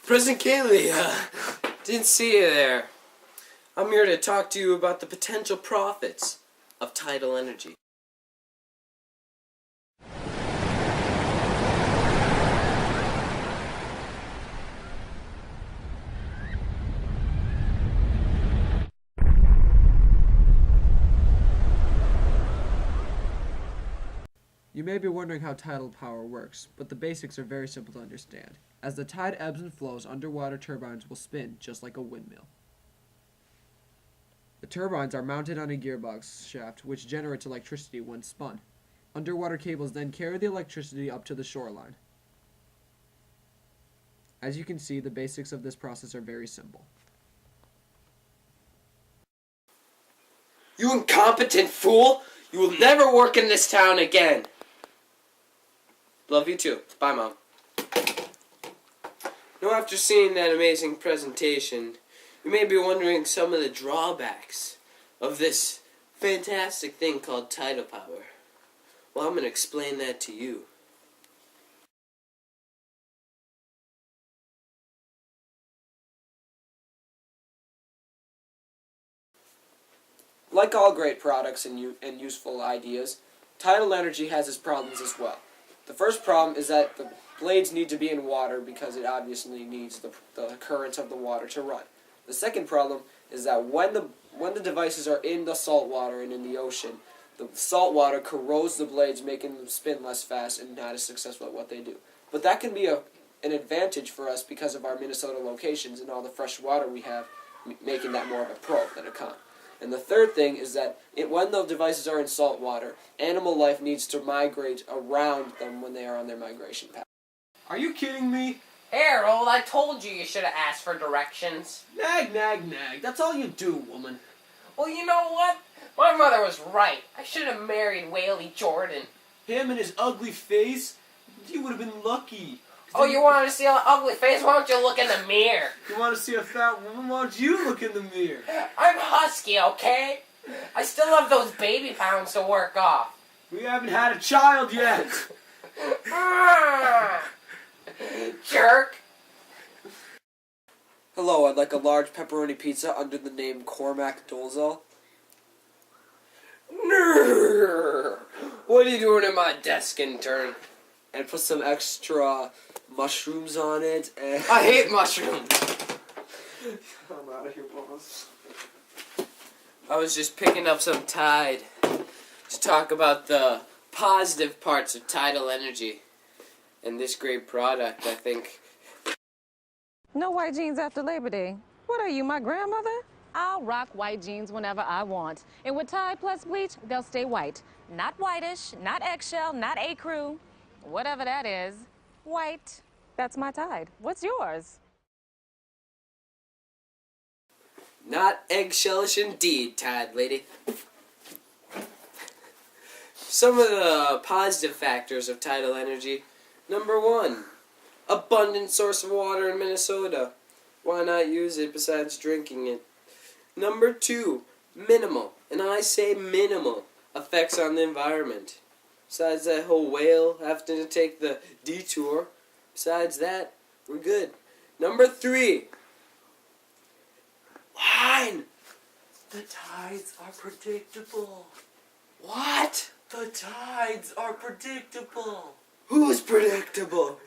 President Kaylee, didn't see you there. I'm here to talk to you about the potential profits of Tidal Energy. You may be wondering how tidal power works, but the basics are very simple to understand. As the tide ebbs and flows, underwater turbines will spin just like a windmill. The turbines are mounted on a gearbox shaft which generates electricity when spun. Underwater cables then carry the electricity up to the shoreline. As you can see, the basics of this process are very simple. You incompetent fool! You will never work in this town again! Love you too. Bye, Mom. Now, after seeing that amazing presentation, you may be wondering some of the drawbacks of this fantastic thing called tidal power. Well, I'm going to explain that to you. Like all great products and useful ideas, tidal energy has its problems as well. The first problem is that the blades need to be in water because it obviously needs the current of the water to run. The second problem is that when the devices are in the salt water and in the ocean, the salt water corrodes the blades, making them spin less fast and not as successful at what they do. But that can be an advantage for us because of our Minnesota locations and all the fresh water we have, making that more of a pro than a con. And the third thing is that when the devices are in salt water, animal life needs to migrate around them when they are on their migration path. Are you kidding me? Harold, I told you should have asked for directions. Nag, nag, nag. That's all you do, woman. Well, you know what? My mother was right. I should have married Whaley Jordan. Him and his ugly face? You would have been lucky. Oh, you wanted to see an ugly face? Why don't you look in the mirror? You want to see a fat woman? Why don't you look in the mirror? I'm husky, okay? I still have those baby pounds to work off. We haven't had a child yet. Jerk. Hello, I'd like a large pepperoni pizza under the name Cormac Dolezal. What are you doing at my desk, intern? And put some extra mushrooms on it. And I hate mushrooms. I'm out of here, boss. I was just picking up some Tide to talk about the positive parts of Tidal Energy and this great product, I think. No white jeans after Labor Day. What are you, my grandmother? I'll rock white jeans whenever I want. And with Tide plus bleach, they'll stay white. Not whitish, not eggshell, not ecru. Whatever that is. White. That's my Tide. What's yours? Not eggshellish indeed, Tide lady. Some of the positive factors of Tidal Energy. Number 1, abundant source of water in Minnesota. Why not use it besides drinking it? Number 2, minimal, and I say minimal, effects on the environment. Besides that whole whale having to take the detour, besides that, we're good. Number 3, line. The tides are predictable. What? The tides are predictable. Who's predictable?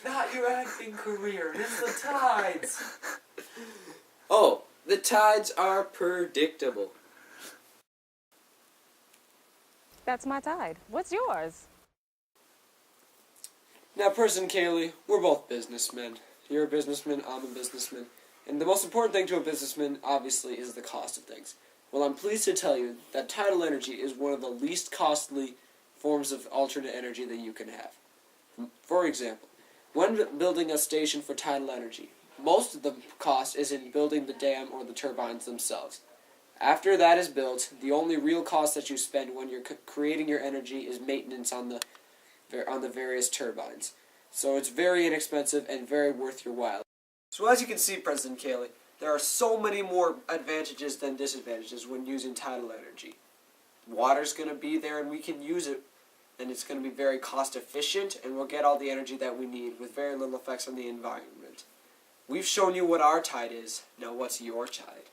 Not your acting career. It's the tides. Oh, the tides are predictable. That's my Tide. What's yours? Now, President Kaylee, we're both businessmen. You're a businessman, I'm a businessman. And the most important thing to a businessman, obviously, is the cost of things. Well, I'm pleased to tell you that Tidal Energy is one of the least costly forms of alternate energy that you can have. For example, when building a station for Tidal Energy, most of the cost is in building the dam or the turbines themselves. After that is built, the only real cost that you spend when you're creating your energy is maintenance on the various turbines. So it's very inexpensive and very worth your while. So as you can see, President Kaylee, there are so many more advantages than disadvantages when using tidal energy. Water's going to be there and we can use it, and it's going to be very cost efficient, and we'll get all the energy that we need with very little effects on the environment. We've shown you what our tide is. Now what's your tide?